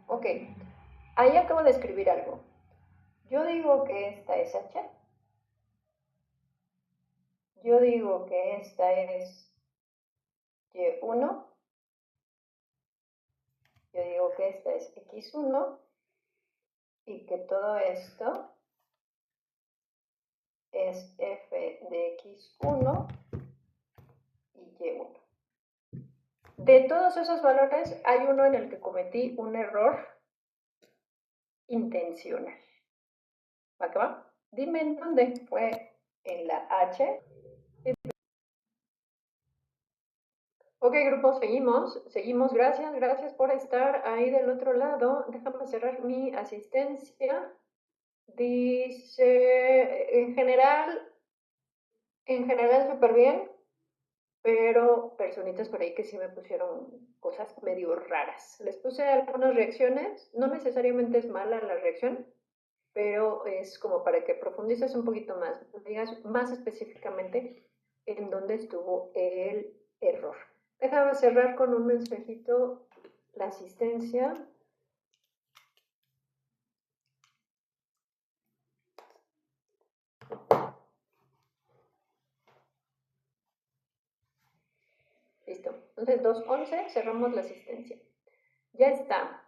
Ok, ahí acabo de escribir algo. Yo digo que esta es H. Yo digo que esta es Y1. Yo digo que esta es X1 y que todo esto es f de X1 y Y1. De todos esos valores hay uno en el que cometí un error intencional. ¿Va que va? Dime en dónde fue. En la H. Ok, grupo, seguimos. Gracias por estar ahí del otro lado. Déjame cerrar mi asistencia. Dice, en general súper bien, pero personitas por ahí que sí me pusieron cosas medio raras. Les puse algunas reacciones, no necesariamente es mala la reacción, pero es como para que profundices un poquito más, digas más específicamente en dónde estuvo el error. Déjame cerrar con un mensajito la asistencia. Listo. Entonces, 2.11, cerramos la asistencia. Ya está.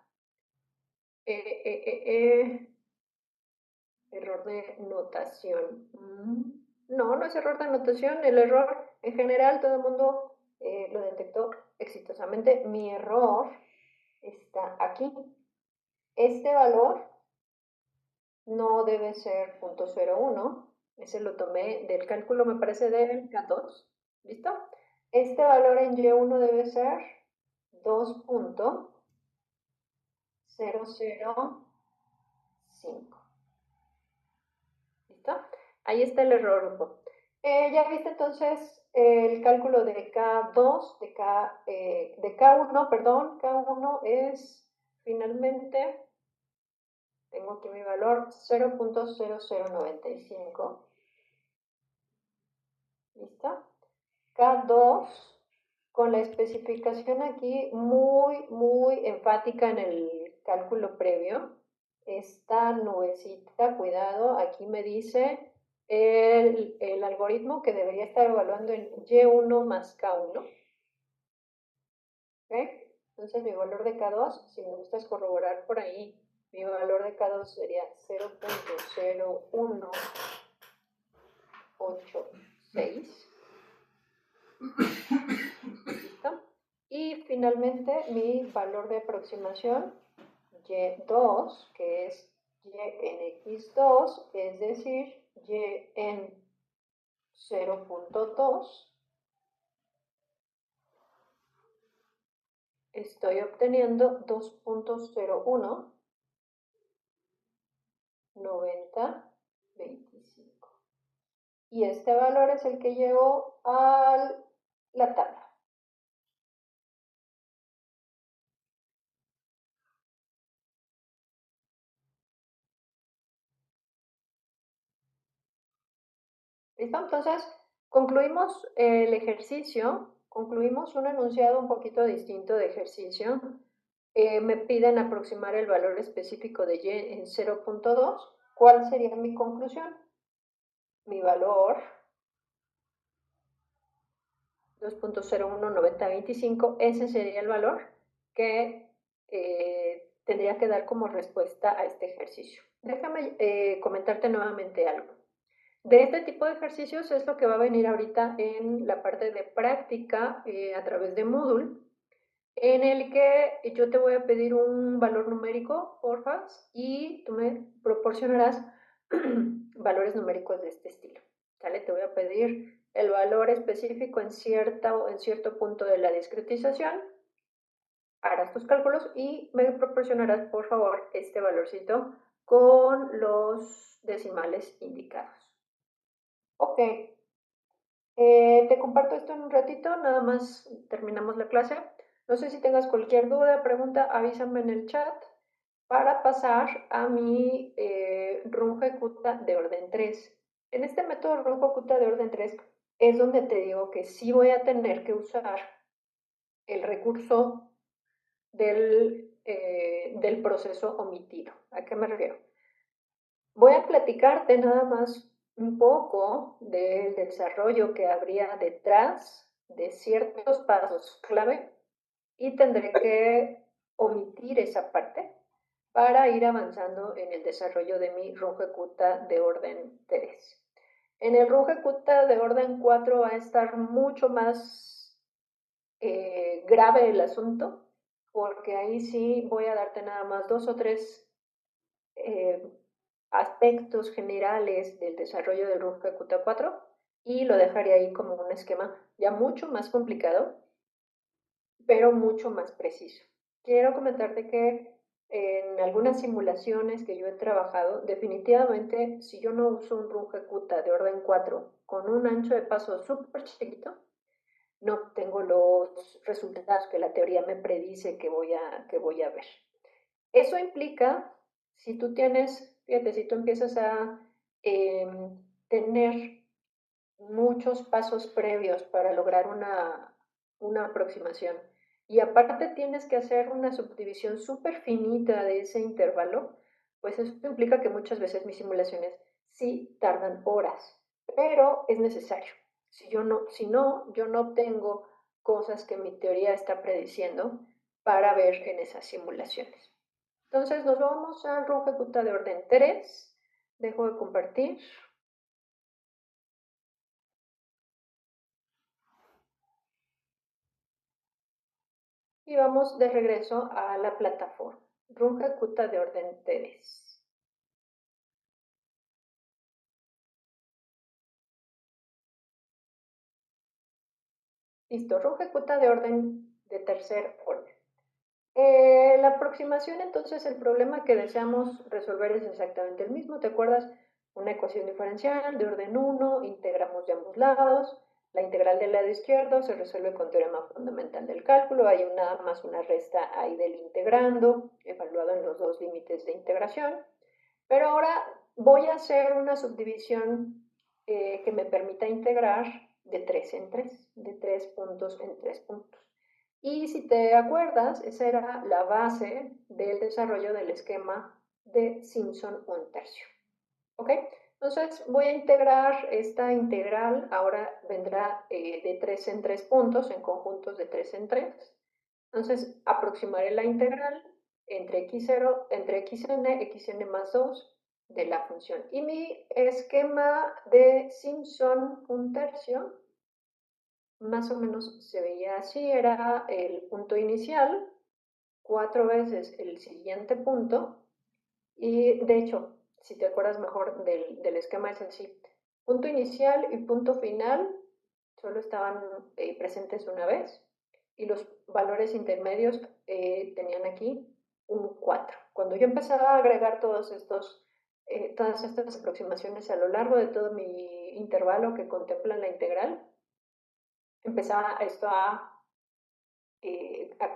Error de notación. No es error de notación. El error, en general, todo el mundo lo detectó exitosamente. Mi error está aquí. Este valor no debe ser 0.01. Ese lo tomé del cálculo, me parece, del K2. ¿Listo? Este valor en Y1 debe ser 2.005. ¿Listo? Ahí está el error, grupo. Ya viste entonces el cálculo de K2, de K1, perdón, K1 es finalmente, tengo aquí mi valor, 0.0095. ¿Listo? K2, con la especificación aquí muy enfática en el cálculo previo. Esta nubecita, cuidado, aquí me dice el algoritmo que debería estar evaluando en Y1 más K1. ¿Okay? Entonces mi valor de K2, si me gustas corroborar por ahí, mi valor de K2 sería 0.0186. ¿Listo? Y finalmente mi valor de aproximación, Y2, que es Y en X2, es decir, Y en 0.2, estoy obteniendo 2.019025. Y este valor es el que llevo a la tabla. ¿Listo? Entonces, concluimos el ejercicio, concluimos un enunciado un poquito distinto de ejercicio. Me piden aproximar el valor específico de Y en 0.2. ¿Cuál sería mi conclusión? Mi valor 2.019025, ese sería el valor que tendría que dar como respuesta a este ejercicio. Déjame comentarte nuevamente algo. De este tipo de ejercicios es lo que va a venir ahorita en la parte de práctica a través de Moodle. en el que yo te voy a pedir un valor numérico, porfa, y tú me proporcionarás valores numéricos de este estilo. ¿Sale? Te voy a pedir el valor específico en cierto punto de la discretización, harás tus cálculos y me proporcionarás, por favor, este valorcito con los decimales indicados. Ok, te comparto esto en un ratito, nada más terminamos la clase. No sé si tengas cualquier duda, pregunta, avísame en el chat para pasar a mi run ejecuta de orden 3. En este método run ejecuta de orden 3 es donde te digo que sí voy a tener que usar el recurso del proceso omitido. ¿A qué me refiero? Voy a platicarte nada más un poco del desarrollo que habría detrás de ciertos pasos clave y tendré que omitir esa parte para ir avanzando en el desarrollo de mi run ejecuta de orden 3. En el run ejecuta de orden 4 va a estar mucho más grave el asunto, porque ahí sí voy a darte nada más 2 o 3 aspectos generales del desarrollo del RUF Ejecuta 4 y lo dejaré ahí como un esquema ya mucho más complicado, pero mucho más preciso. Quiero comentarte que en algunas simulaciones que yo he trabajado, definitivamente si yo no uso un RUF Ejecuta de orden 4 con un ancho de paso súper chiquito, no obtengo los resultados que la teoría me predice que voy a ver. Eso implica, si tú tienes, fíjate, si tú empiezas a eh, tener muchos pasos previos para lograr una aproximación y aparte tienes que hacer una subdivisión súper finita de ese intervalo, pues eso implica que muchas veces mis simulaciones sí tardan horas, pero es necesario. Si no, yo no obtengo cosas que mi teoría está prediciendo para ver en esas simulaciones. Entonces nos vamos al RUN ejecuta de orden 3. Dejo de compartir. Y vamos de regreso a la plataforma. RUN ejecuta de orden 3. Listo, RUN ejecuta de orden de tercer orden. La aproximación, entonces, el problema que deseamos resolver es exactamente el mismo. ¿Te acuerdas? Una ecuación diferencial de orden 1, integramos de ambos lados. La integral del lado izquierdo se resuelve con teorema fundamental del cálculo. Hay una más una resta ahí del integrando, evaluado en los dos límites de integración. Pero ahora voy a hacer una subdivisión que me permita integrar de 3 en 3, de 3 puntos en 3 puntos. Y si te acuerdas, esa era la base del desarrollo del esquema de Simpson un tercio. ¿Ok? Entonces voy a integrar esta integral, ahora vendrá de 3 en 3 puntos, en conjuntos de 3 en 3. Entonces aproximaré la integral entre x0, entre xn más 2 de la función. Y mi esquema de Simpson un tercio más o menos se veía así, era el punto inicial, 4 veces el siguiente punto, y de hecho, si te acuerdas mejor del esquema es así, punto inicial y punto final solo estaban presentes una vez, y los valores intermedios tenían aquí un 4. Cuando yo empezaba a agregar todas estas aproximaciones a lo largo de todo mi intervalo que contempla la integral, empezaba esto a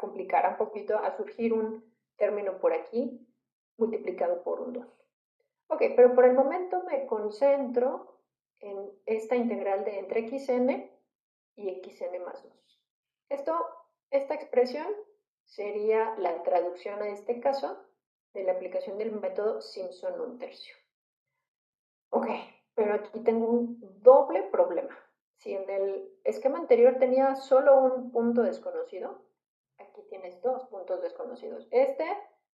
complicar un poquito, a surgir un término por aquí multiplicado por un 2. Ok, pero por el momento me concentro en esta integral de entre xn y xn más 2. Esta expresión sería la traducción a este caso de la aplicación del método Simpson un tercio. Ok, pero aquí tengo un doble problema. Si en el esquema anterior tenía solo un punto desconocido, aquí tienes dos puntos desconocidos.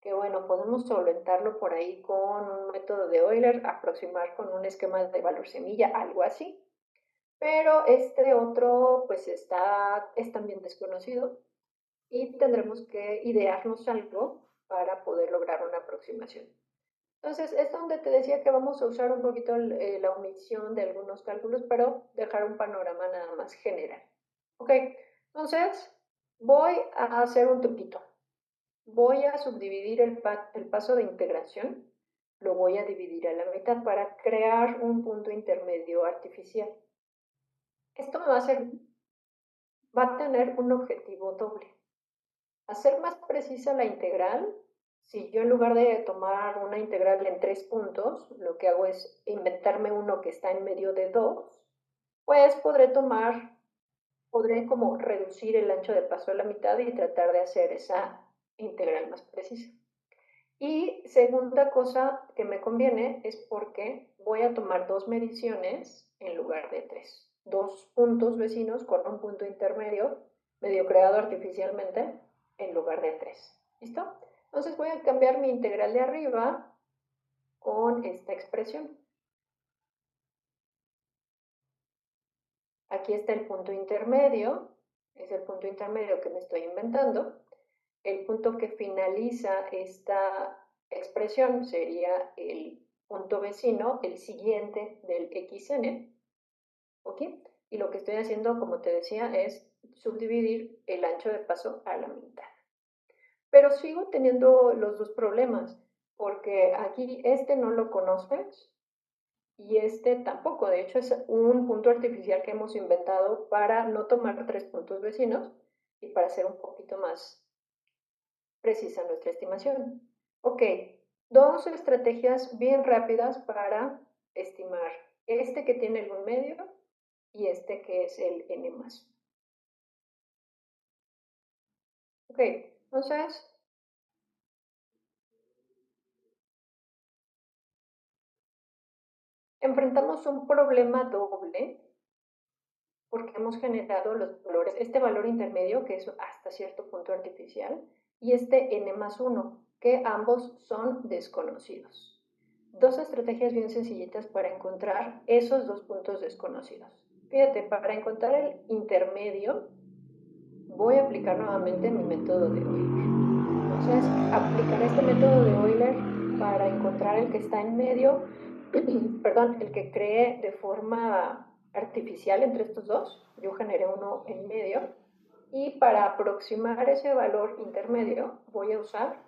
Que bueno, podemos solventarlo por ahí con un método de Euler, aproximar con un esquema de valor semilla, algo así. Pero este otro, pues es también desconocido y tendremos que idearnos algo para poder lograr una aproximación. Entonces, es donde te decía que vamos a usar un poquito la omisión de algunos cálculos, pero dejar un panorama nada más general. Ok, entonces voy a hacer un truquito. Voy a subdividir el paso de integración, lo voy a dividir a la mitad para crear un punto intermedio artificial. Esto me va a tener un objetivo doble. Hacer más precisa la integral. Si yo en lugar de tomar una integral en 3 puntos, lo que hago es inventarme uno que está en medio de 2, pues podré como reducir el ancho de paso a la mitad y tratar de hacer esa integral más precisa. Y segunda cosa que me conviene es porque voy a tomar 2 mediciones en lugar de 3. 2 puntos vecinos con un punto intermedio, medio creado artificialmente, en lugar de 3. ¿Listo? Entonces voy a cambiar mi integral de arriba con esta expresión. Aquí está el punto intermedio, es el punto intermedio que me estoy inventando. El punto que finaliza esta expresión sería el punto vecino, el siguiente del xn, ¿ok? Y lo que estoy haciendo, como te decía, es subdividir el ancho de paso a la mitad. Pero sigo teniendo los dos problemas, porque aquí este no lo conoces y este tampoco. De hecho, es un punto artificial que hemos inventado para no tomar 3 puntos vecinos y para hacer un poquito más precisa nuestra estimación. Ok, 2 estrategias bien rápidas para estimar este que tiene el medio y este que es el n más. Ok, entonces enfrentamos un problema doble porque hemos generado los valores, este valor intermedio que es hasta cierto punto artificial y este n más 1 que ambos son desconocidos. 2 estrategias bien sencillitas para encontrar esos 2 puntos desconocidos. Fíjate, para encontrar el intermedio voy a aplicar nuevamente mi método de Euler. Entonces, aplicaré este método de Euler para encontrar el que está en medio, perdón, el que creé de forma artificial entre estos dos. Yo generé uno en medio. Y para aproximar ese valor intermedio voy a usar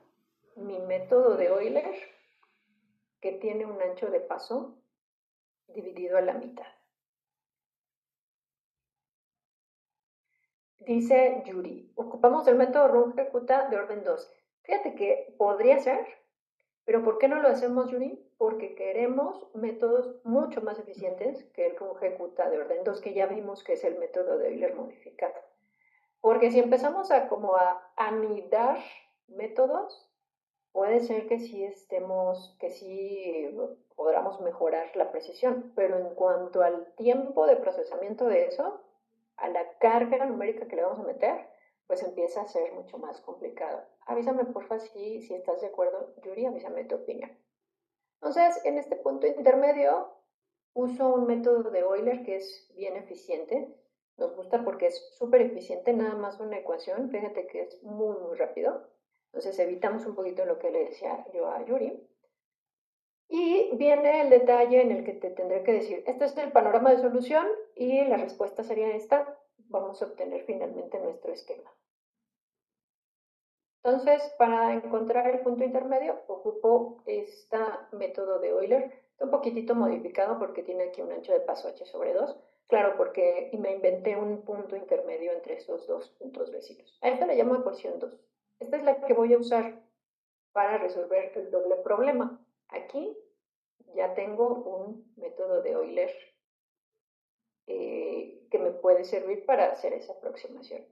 mi método de Euler, que tiene un ancho de paso dividido a la mitad. Dice Yuri, ocupamos el método Runge-Kutta de orden 2. Fíjate que podría ser, pero ¿por qué no lo hacemos, Yuri? Porque queremos métodos mucho más eficientes que el Runge-Kutta de orden 2, que ya vimos que es el método de Euler modificado. Porque si empezamos a como a anidar métodos, puede ser que sí podamos mejorar la precisión, pero en cuanto al tiempo de procesamiento de eso, a la carga numérica que le vamos a meter, pues empieza a ser mucho más complicado. Avísame porfa si estás de acuerdo, Yuri, avísame tu opinión. Entonces, en este punto intermedio, uso un método de Euler que es bien eficiente. Nos gusta porque es súper eficiente, nada más una ecuación. Fíjate que es muy, muy rápido. Entonces, evitamos un poquito lo que le decía yo a Yuri. Y viene el detalle en el que te tendré que decir, este es el panorama de solución y la respuesta sería esta. Vamos a obtener finalmente nuestro esquema. Entonces, para encontrar el punto intermedio, ocupo este método de Euler. Está un poquitito modificado porque tiene aquí un ancho de paso h sobre 2. Claro, porque me inventé un punto intermedio entre esos dos puntos vecinos. A esta le llamo ecuación 2. Esta es la que voy a usar para resolver el doble problema. Aquí ya tengo un método de Euler que me puede servir para hacer esa aproximación.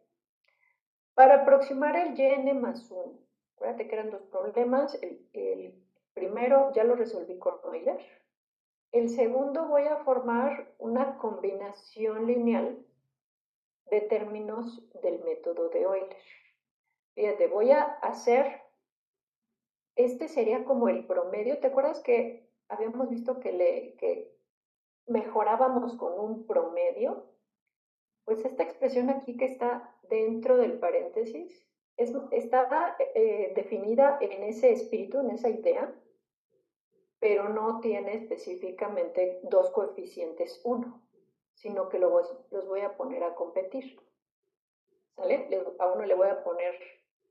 Para aproximar el yn más 1, acuérdate que eran dos problemas. El primero ya lo resolví con Euler. El segundo voy a formar una combinación lineal de términos del método de Euler. Fíjate, voy a hacer, este sería como el promedio. ¿Te acuerdas que habíamos visto que mejorábamos con un promedio? Pues esta expresión aquí que está dentro del paréntesis está definida en ese espíritu, en esa idea, pero no tiene específicamente dos coeficientes 1, sino que los voy a poner a competir. ¿Sale? A uno le voy a poner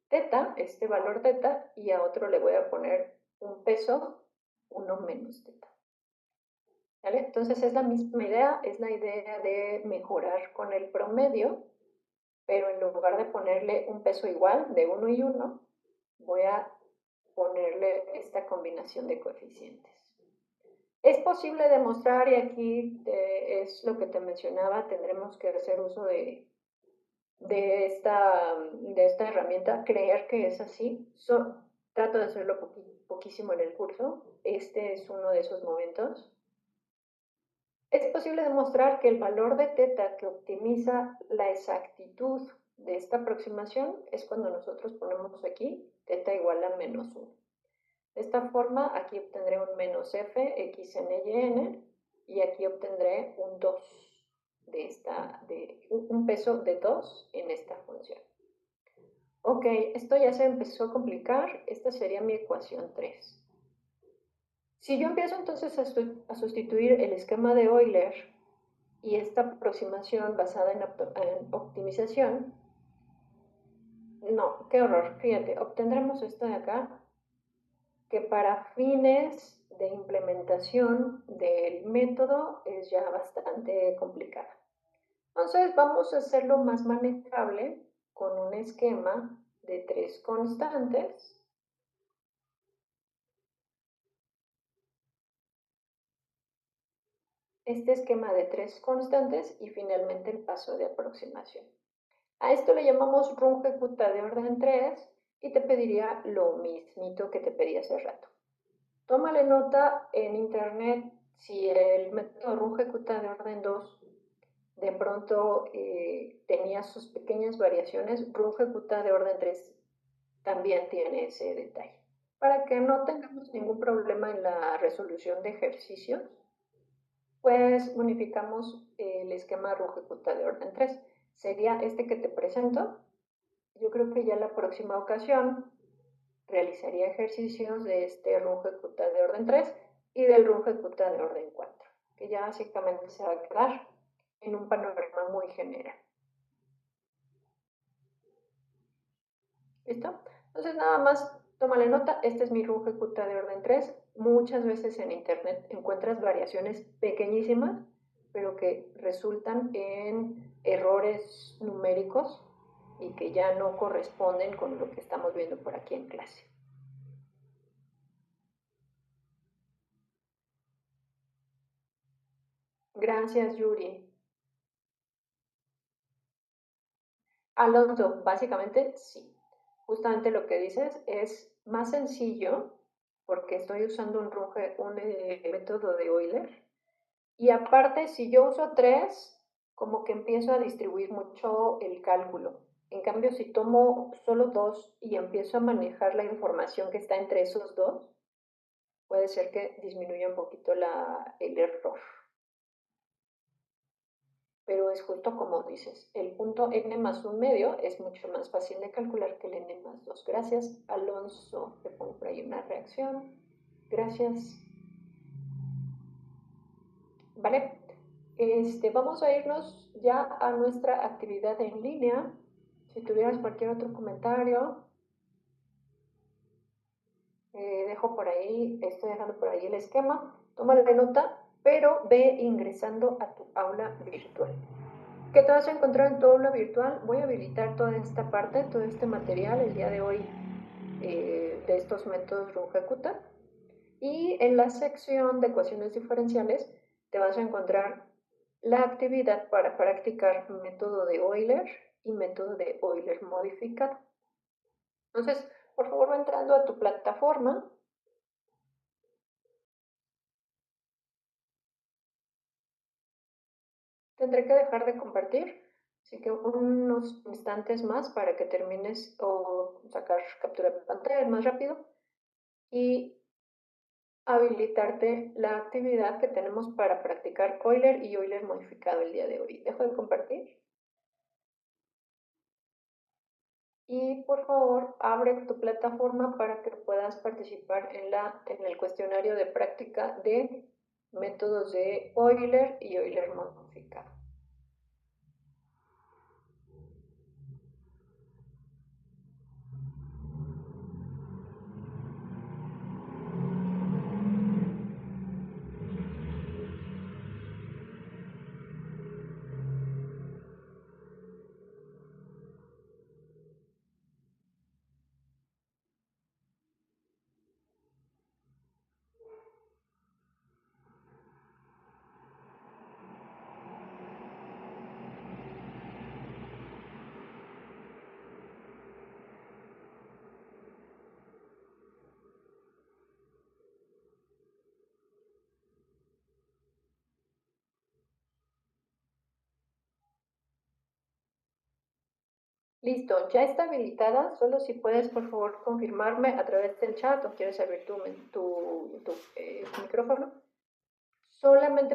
teta, este valor teta, y a otro le voy a poner un peso, 1 menos teta. ¿Vale? Entonces es la misma idea, es la idea de mejorar con el promedio, pero en lugar de ponerle un peso igual de 1 y 1, voy a ponerle esta combinación de coeficientes. Es posible demostrar, y aquí es lo que te mencionaba, tendremos que hacer uso de esta herramienta, creer que es así. Trato de hacerlo poquísimo en el curso. Este es uno de esos momentos. Es posible demostrar que el valor de teta que optimiza la exactitud de esta aproximación es cuando nosotros ponemos aquí teta igual a menos 1. De esta forma, aquí obtendré un menos f x n y n, y aquí obtendré un 2 un peso de 2 en esta función. Ok, esto ya se empezó a complicar. Esta sería mi ecuación 3. Si yo empiezo entonces a sustituir el esquema de Euler y esta aproximación basada en optimización, no, qué horror, fíjate, obtendremos esto de acá, que para fines de implementación del método es ya bastante complicado. Entonces vamos a hacerlo más manejable con un esquema de 3 constantes. Este esquema de 3 constantes y finalmente el paso de aproximación. A esto le llamamos Runge-Kutta de orden 3 y te pediría lo mismito que te pedí hace rato. Tómale nota en internet si el método Runge-Kutta de orden 2 de pronto tenía sus pequeñas variaciones. Runge-Kutta de orden 3 también tiene ese detalle. Para que no tengamos ningún problema en la resolución de ejercicios, pues unificamos el esquema Runge-Kutta de orden 3. Sería este que te presento. Yo creo que ya la próxima ocasión realizaría ejercicios de este Runge-Kutta de orden 3 y del Runge-Kutta de orden 4, que ya básicamente se va a quedar en un panorama muy general. ¿Listo? Entonces nada más tómale nota, este es mi Runge-Kutta de orden 3. Muchas veces en internet encuentras variaciones pequeñísimas, pero que resultan en errores numéricos y que ya no corresponden con lo que estamos viendo por aquí en clase. Gracias, Yuri. Alonso, básicamente sí. Justamente lo que dices es más sencillo porque estoy usando un método de Euler. Y aparte, si yo uso 3, como que empiezo a distribuir mucho el cálculo. En cambio, si tomo solo 2 y empiezo a manejar la información que está entre esos dos, puede ser que disminuya un poquito el error. Pero es justo como dices, el punto n más 1 medio es mucho más fácil de calcular que el n más 2. Gracias, Alonso. Te pongo por ahí una reacción. Gracias. Vale, vamos a irnos ya a nuestra actividad en línea. Si tuvieras cualquier otro comentario, dejo por ahí, estoy dejando por ahí el esquema. Tómale nota, pero ve ingresando a tu aula virtual. ¿Qué te vas a encontrar en tu aula virtual? Voy a habilitar toda esta parte, todo este material el día de hoy de estos métodos Runge-Kutta. Y en la sección de ecuaciones diferenciales te vas a encontrar la actividad para practicar método de Euler y método de Euler modificado. Entonces, por favor, va entrando a tu plataforma. Tendré que dejar de compartir, así que unos instantes más para que termines o sacar captura de pantalla más rápido y habilitarte la actividad que tenemos para practicar Euler y Euler modificado el día de hoy. Dejo de compartir. y por favor abre tu plataforma para que puedas participar en el cuestionario de práctica de métodos de Euler y Euler modificado. Listo, ya está habilitada, solo si puedes por favor confirmarme a través del chat o quieres abrir tu micrófono. Solamente